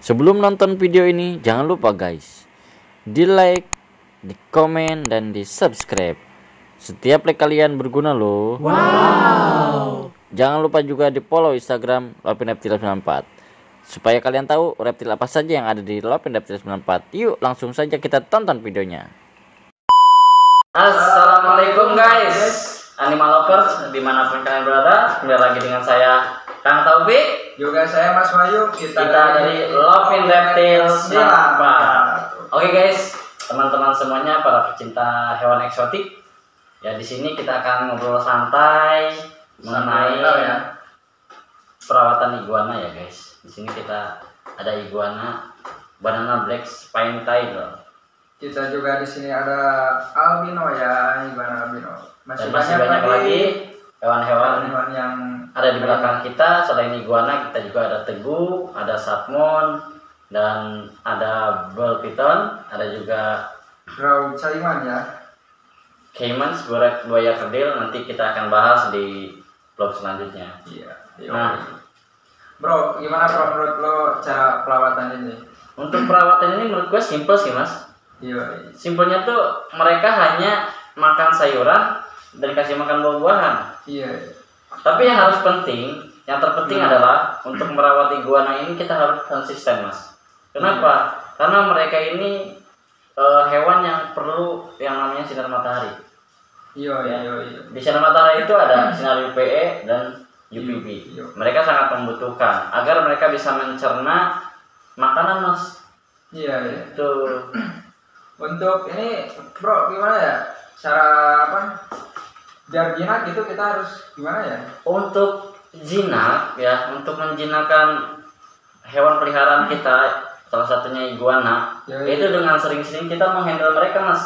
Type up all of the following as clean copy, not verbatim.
Sebelum nonton video ini, jangan lupa guys, di like, di komen, dan di subscribe. Setiap like kalian berguna loh. Wow. Jangan lupa juga di follow Instagram Lovin Reptil 94 supaya kalian tahu reptil apa saja yang ada di Lovin Reptil 94. Yuk langsung saja kita tonton videonya. Assalamualaikum guys, animal lovers dimanapun kalian berada. Kembali lagi dengan saya Kang Taufik, Juga saya Mas Wahyu. Kita dari Lovin Reptil 94. Oke guys, teman-teman semuanya, para pecinta hewan eksotik. Ya, di sini kita akan ngobrol santai mengenai perawatan iguana ya guys. Di sini kita ada iguana banana black spiny tiger. Kita juga di sini ada albino ya, iguana albino. Dan masih banyak lagi hewan-hewan yang ada di belakang kita. Selain iguana, kita juga ada tegu, ada salmon, dan ada bull python, ada juga Grau Caiman ya. caimans, buaya kerdil. Nanti kita akan bahas di vlog selanjutnya. Iya. Nah, Bro, gimana bro menurut lo cara perawatan ini? untuk perawatan ini menurut gue simple sih mas. Iya. Simpelnya tuh mereka hanya makan sayuran dan kasih makan buah-buahan. Iya. Tapi yang harus penting, yang terpenting adalah untuk merawat iguana ini kita harus konsisten mas. Kenapa? Karena mereka ini hewan yang perlu yang namanya sinar matahari. Iya. Di sinar matahari itu ada sinar UVA dan UVB. Iya. Mereka sangat membutuhkan agar mereka bisa mencerna makanan mas. Iya. Itu Untuk ini bro, gimana ya? Cara apa? Biar jinak itu kita harus gimana ya? untuk jinak ya, untuk menjinakkan hewan peliharaan kita, salah satunya iguana, Ya, itu dengan sering-sering kita menghandle mereka mas.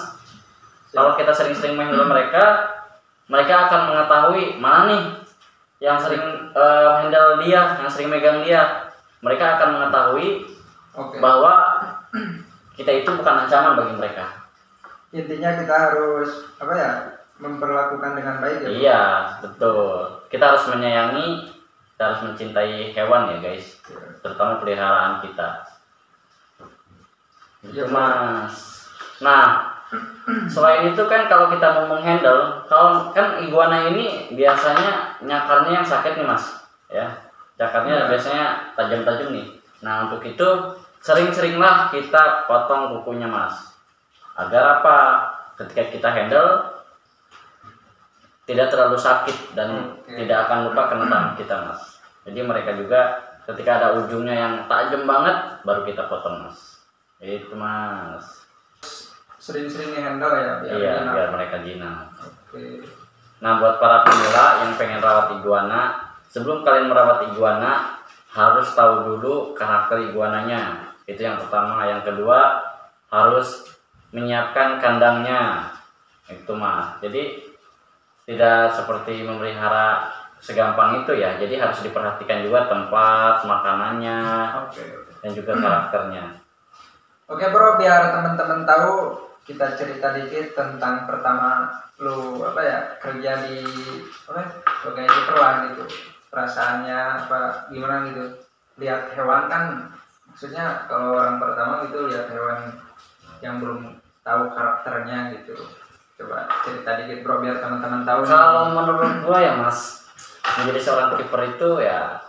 Kalau kita sering-sering menghandle mereka, mereka akan mengetahui mana nih yang sering handle dia, yang sering megang dia. Mereka akan mengetahui bahwa kita itu bukan ancaman bagi mereka. Intinya kita harus apa ya? Memperlakukan dengan baik ya. Iya, betul. Kita harus menyayangi, kita harus mencintai hewan ya guys, terutama peliharaan kita. Itu mas. Nah, selain itu kan kalau kita mau menghandle, kalau kan iguana ini biasanya nyakarnya yang sakit nih mas, ya. Cakarnya biasanya tajam-tajam nih. Nah, untuk itu sering-seringlah kita potong kukunya mas. Agar apa? Ketika kita handle tidak terlalu sakit dan tidak akan lupa kena tangan kita mas. Jadi mereka juga ketika ada ujungnya yang tajam banget baru kita potong mas. Itu mas. Sering-sering handle ya biar Iya, jinak. biar mereka jinak. Oke. Nah, buat para pemula yang pengen rawat iguana, sebelum kalian merawat iguana harus tahu dulu karakter iguananya. Itu yang pertama. Yang kedua, harus menyiapkan kandangnya. Itu mas. Jadi tidak seperti memelihara segampang itu ya. Jadi harus diperhatikan juga tempat makanannya dan juga karakternya. Oke bro, biar teman-teman tahu, kita cerita dikit tentang pertama lu apa ya kerja di sebagai keeper lah gitu. Perasaannya apa gimana gitu? Lihat hewan kan, maksudnya kalau orang pertama gitu lihat hewan yang belum tahu karakternya gitu. Coba cerita dikit bro biar teman-teman tahu. Kalau menurut gua ya mas, menjadi seorang kiper itu ya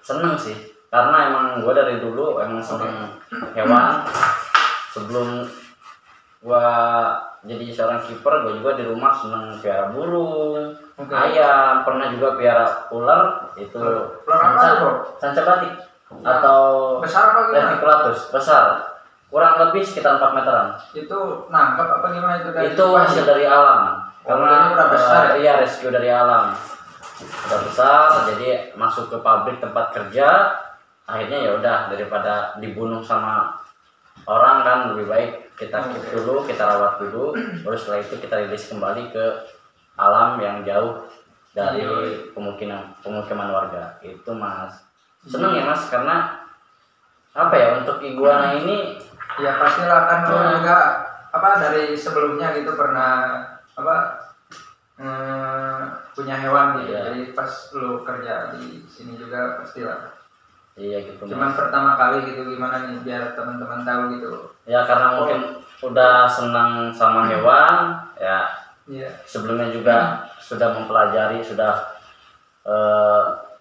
seneng sih, karena emang gua dari dulu emang seneng hewan. Sebelum gua jadi seorang kiper, gua juga di rumah seneng piara burung, ayam, pernah juga piara ular. Itu sanca batik atau besar apa gimana? reticulatus, besar, kurang lebih sekitar 4 meteran. Itu nangkep apa gimana itu? Itu hasil dari alam. Karena udah besar ya? Iya, rescue dari alam. Udah besar, jadi masuk ke pabrik tempat kerja. Akhirnya ya udah, daripada dibunuh sama orang kan lebih baik kita keep dulu, kita rawat dulu, baru setelah itu kita rilis kembali ke alam yang jauh dari pemukiman warga. Itu mas. Seneng ya mas, karena apa ya, untuk iguana ini ya pastilah kan lo juga apa dari sebelumnya gitu pernah apa punya hewan gitu. Jadi pas lo kerja di sini juga pastilah Iya gitu Cuman Mas. pertama kali gitu gimana nih biar teman-teman tahu gitu. Ya karena mungkin udah senang sama hewan ya, Iya. sebelumnya juga sudah mempelajari, sudah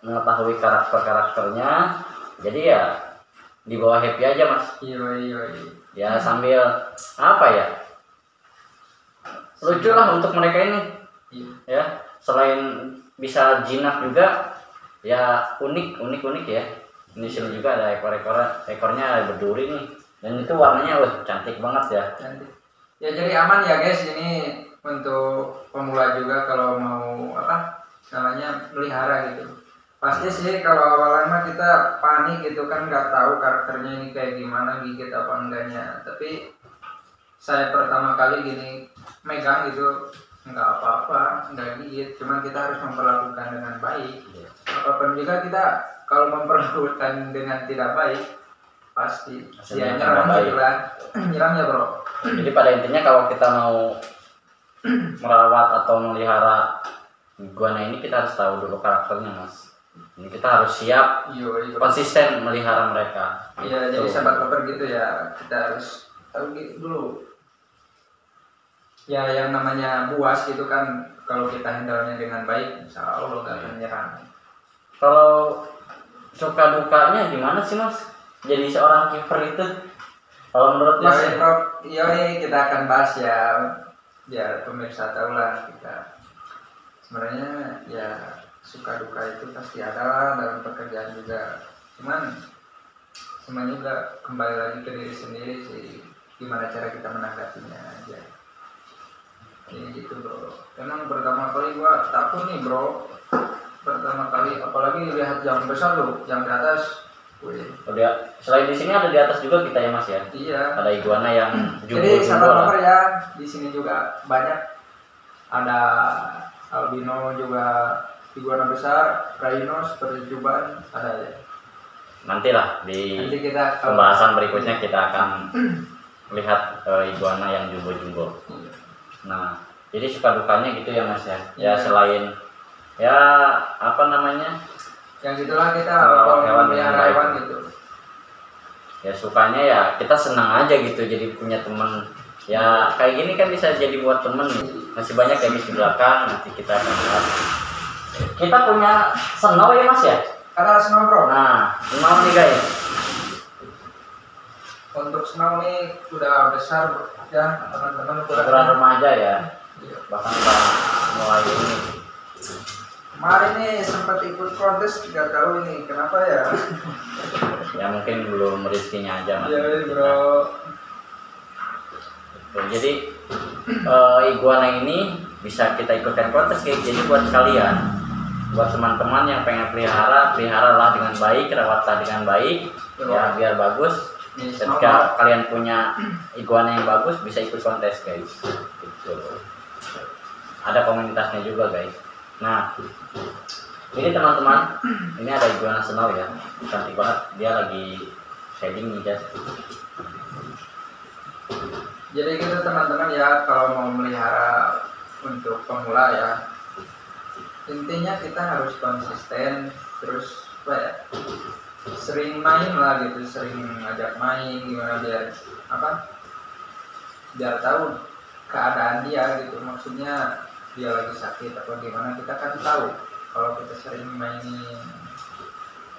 mengetahui karakternya, jadi ya dibawa happy aja Mas. Iya, iya, iya. Ya sambil apa ya, lucu lah untuk mereka ini Iya. ya, selain bisa jinak juga ya unik ya. Ini sini juga ada ekornya berduri nih, dan itu warnanya wah cantik banget ya. Cantik. Ya jadi aman ya guys, ini untuk pemula juga kalau mau apa namanya melihara gitu. Pasti sih kalau awalan mah kita panik gitu kan, nggak tahu karakternya ini kayak gimana, gigit apa enggaknya. Tapi saya pertama kali gini megang gitu nggak apa-apa, nggak gigit, cuman kita harus memperlakukan dengan baik. Apapun juga kita kalau memperlakukan dengan tidak baik pasti Hasilnya ya tidak nyerang baik. gitu lah. Nyerang ya bro. Jadi pada intinya kalau kita mau merawat atau melihara iguana ini, kita harus tahu dulu karakternya Mas. Ini kita harus siap Iya, iya. konsisten melihara mereka. Iya, jadi Gitu. sahabat lover gitu ya, kita harus tahu gitu dulu. Ya yang namanya buas gitu kan, kalau kita handle-nya dengan baik, insya Allah nggak akan nyerang. Kalau suka dukanya gimana sih Mas? Jadi seorang kiper itu, kalau menurut Mas ya? Yoi, kita akan bahas ya, biar pemirsa tahu lah kita. Sebenarnya ya suka duka itu pasti ada lah dalam pekerjaan juga. Cuman semuanya juga kembali lagi ke diri sendiri sih, gimana cara kita menanggapinya aja. Kayak gitu bro. Emang pertama kali gua takut nih bro. Pertama kali, apalagi lihat yang besar loh, yang di atas. Wih. Oh, selain di sini ada di atas juga kita ya Mas ya. Iya. Ada iguana yang Jadi jumbo-jumbo sahabat lah. lover ya, di sini juga banyak, ada albino juga, iguana besar, rhino seperti cubaan ada ya. Nantilah di Nanti kita pembahasan berikutnya kita akan lihat iguana yang jumbo-jumbo. Iya. Nah, jadi suka dukanya gitu ya Mas ya. Ya Iya. selain ya apa namanya, Yang gitulah kita Merawat kalau hewan melihara dengan baik. hewan gitu. ya sukanya ya kita senang aja gitu jadi punya temen. Ya kayak gini kan bisa jadi buat temen. Masih banyak yang di belakang, nanti kita akan lihat. Kita punya snow ya Mas ya. Ada snow bro. Nah, snow nih guys. Untuk snow nih udah besar ya teman-teman. Ukuran remaja ya. Iya. Bahkan udah mulai ini. Kemarin nih sempat ikut kontes, nggak tahu ini kenapa ya. Ya mungkin belum rezekinya aja Mas. Iya bro. Tuh, jadi iguana ini bisa kita ikutkan kontes kayak jadi buat kalian, buat teman-teman yang pengen peliharalah dengan baik, rawatlah dengan baik ya biar bagus. Nih, Ketika kalian punya iguana yang bagus bisa ikut kontes guys. Gitu. Ada komunitasnya juga guys. Nah ini teman-teman, ini ada iguana snow ya, cantik banget, dia lagi shading nih guys. Jadi gitu teman-teman ya, kalau mau melihara untuk pemula ya, intinya kita harus konsisten, terus apa ya, sering main lah gitu, sering ngajak main gimana biar apa, biar tahu keadaan dia gitu, maksudnya dia lagi sakit atau gimana, kita kan tahu kalau kita sering mainin.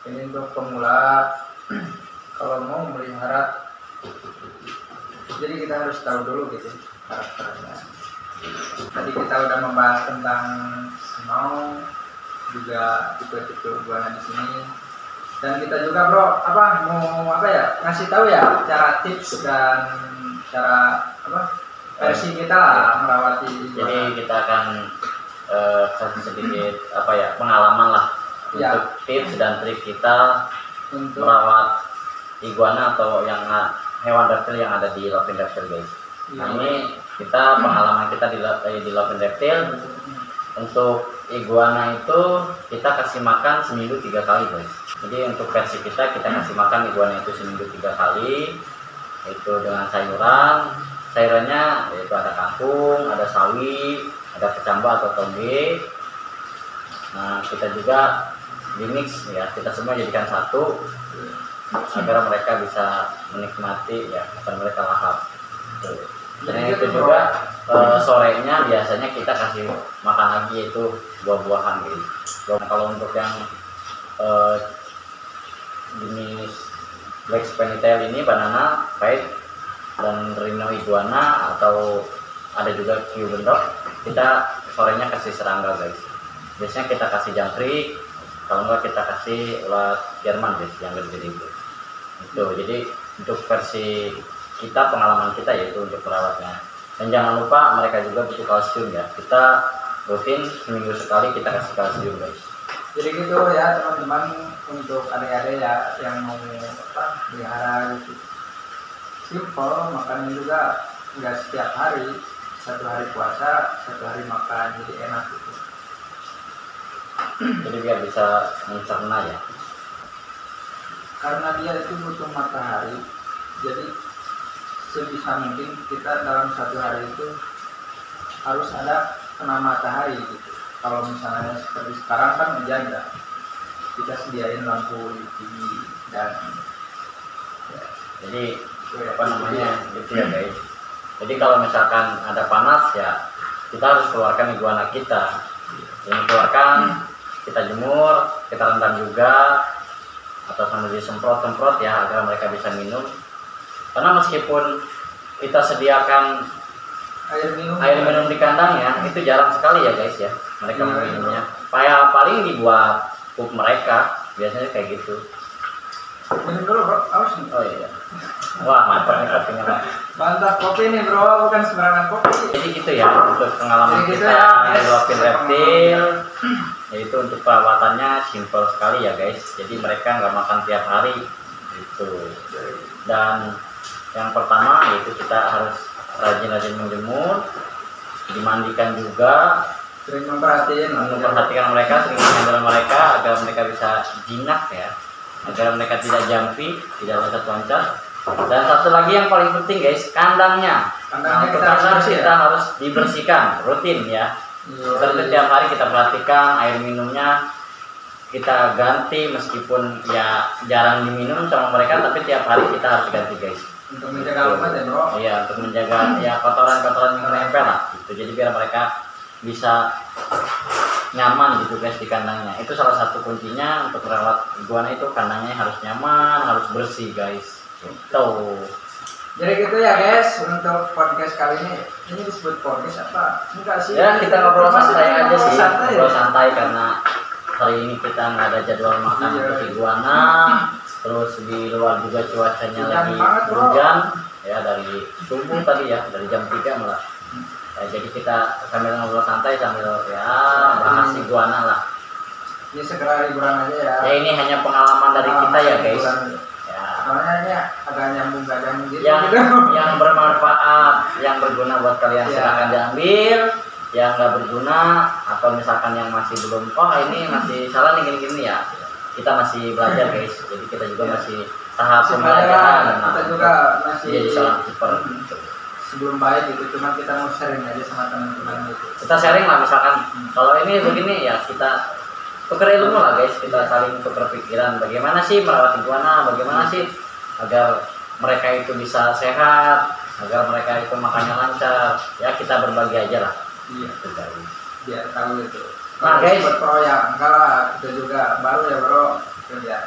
Ini untuk pemula kalau mau melihara, jadi kita harus tahu dulu gitu karakternya. Tadi kita udah membahas tentang snow, juga tipe-tipe iguana di sini. Dan kita juga bro, mau ngasih tahu ya cara tips dan cara versi kita lah merawati iguana. Jadi kita akan kasih sedikit pengalaman lah Ya. untuk tips dan trik kita Untuk merawat iguana atau yang hewan reptil yang ada di Love and Reptile guys. Nah ini kita pengalaman kita di Love and Reptile. Untuk iguana itu kita kasih makan seminggu 3 kali guys. Jadi untuk versi kita kasih makan iguana itu seminggu 3 kali, itu dengan sayurannya yaitu ada kangkung, ada sawi, ada kecamba atau toge. Nah kita juga di mix ya, kita semua jadikan satu agar mereka bisa menikmati ya apa yang mereka lahap. Dan itu juga sorenya biasanya kita kasih makan lagi yaitu buah-buahan gitu. Kalau untuk yang jenis Black Spiny Tail ini banana, pait, dan Rhino iguana atau ada juga Q bendok, kita sorenya kasih serangga guys. Biasanya kita kasih jangkrik, kalau enggak kita kasih ulat Jerman guys yang gede-gede itu. Jadi untuk versi kita, pengalaman kita yaitu untuk merawatnya. Dan jangan lupa mereka juga butuh kalsium ya, kita rutin seminggu sekali kita kasih kalsium guys. Jadi gitu ya teman-teman, untuk adik-adik ya yang mau pelihara gitu, simple, makannya juga nggak setiap hari, satu hari puasa, satu hari makan, jadi enak gitu. Jadi biar bisa mencerna ya. Karena dia itu butuh matahari, jadi sebisa mungkin kita dalam satu hari itu harus ada kena matahari gitu. Kalau misalnya seperti sekarang kan menjaga, kita sediain lampu tinggi dan ya, jadi apa namanya gitu ya guys. Jadi kalau misalkan ada panas ya kita harus keluarkan iguana kita. Ini keluarkan, kita jemur, kita rendam juga atau sambil disemprot-semprot ya agar mereka bisa minum. Karena meskipun kita sediakan air minum di kandang ya, itu jarang sekali ya guys ya mereka meminumnya. Paling dibuat pup mereka, biasanya kayak gitu. minum dulu bro, aus nih. Oh iya. Wah mantap nih kopinya Pak. Mantap kopi nih bro, bukan sembarangan kopi. Jadi gitu ya untuk pengalaman Jadi gitu kita ya, ngelopin reptil. Yaitu untuk perawatannya simple sekali ya guys. Jadi mereka nggak makan tiap hari gitu. Dan yang pertama yaitu kita harus rajin-rajin menjemur, dimandikan juga, Sering memperhatikan mereka, sering menghandle mereka agar mereka bisa jinak ya, agar mereka tidak jampi, tidak loncat-loncat. Dan satu lagi yang paling penting guys, kandangnya. Untuk kandang kita harus dibersihkan rutin ya. Seperti tiap hari kita perhatikan air minumnya, kita ganti meskipun ya jarang diminum sama mereka, tapi tiap hari kita harus ganti guys. Untuk menjaga lupa ya bro. Iya, untuk menjaga ya kotoran-kotoran yang menempel lah gitu. Jadi biar mereka bisa nyaman gitu guys di kandangnya. Itu salah satu kuncinya untuk merawat iguana, itu kandangnya harus nyaman, harus bersih guys gitu. Jadi gitu ya guys, untuk podcast kali ini disebut podcast apa? Enggak sih ya, kita ngobrol santai aja sih, ngobrol ya? santai karena hari ini kita nggak ada jadwal makan untuk iguana. Terus di luar juga cuacanya lagi hujan ya, dari subuh tadi ya, dari jam 3 malah. Ya, jadi kita sambil ngobrol santai sambil ya bahas iguana lah. Ini segera liburan aja ya. Ya ini hanya pengalaman dari kita ya guys. Ya. Soalnya ini agak nyambung gak nyambung gitu. Yang bermanfaat, yang berguna buat kalian silakan diambil. Yang nggak berguna atau misalkan yang masih belum, ini masih salah nih gini-gini ya. Kita masih belajar guys, jadi kita juga masih tahap pembelajaran. Kita juga masih jadi seorang keeper. Sebelum baik gitu, cuma kita mau sharing aja sama teman-teman gitu. Kita sharing lah misalkan kalau ini begini ya, kita tukar ilmu lah guys, kita saling tukar pikiran bagaimana sih merawat iguana, bagaimana sih agar mereka itu bisa sehat, agar mereka itu makannya lancar. Ya kita berbagi aja lah. Iya, itu guys. Biar tahu itu. Nah guys, pro ya enggak lah, kita juga baru ya bro, kerja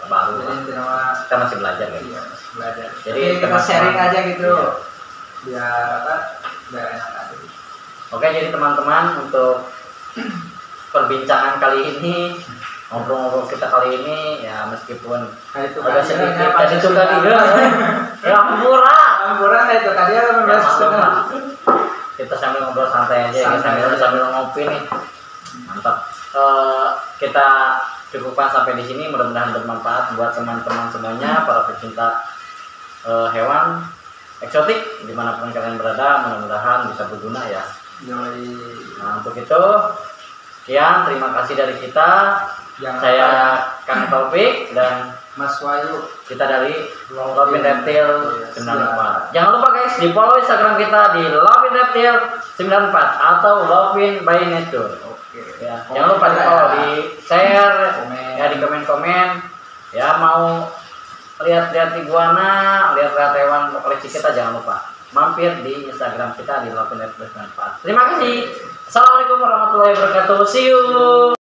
baru. Jadi kita masih belajar guys. Iya, belajar. Jadi kita sharing aja gitu. Iya. Biar apa? Biar enak aja. Oke, jadi teman-teman untuk perbincangan kali ini, ngobrol-ngobrol kita kali ini ya meskipun agak sedikit tadi itu tadi ya ampura itu tadi kita sambil ngobrol santai aja ya, sambil ngopi nih, mantap. Kita cukupkan sampai di sini, mudah-mudahan bermanfaat buat teman-teman semuanya, para pecinta hewan eksotik dimanapun kalian berada, mudah-mudahan bisa berguna ya. Nah untuk itu sekian, terima kasih dari kita. Saya Kang Taufik dan Mas Wahyu, kita dari Lovin Reptil 94. Jangan lupa guys, di follow Instagram kita di Lovin Reptil 94 atau Lovin by Nature. Oke. Ya, jangan lupa kalau di share, komen. ya di komen-komen. Ya mau lihat-lihat iguana, lihat-lihat hewan koleksi kita, jangan lupa mampir di Instagram kita di Lovenet Bermanfaat. Terima kasih. Assalamualaikum warahmatullahi wabarakatuh. See you.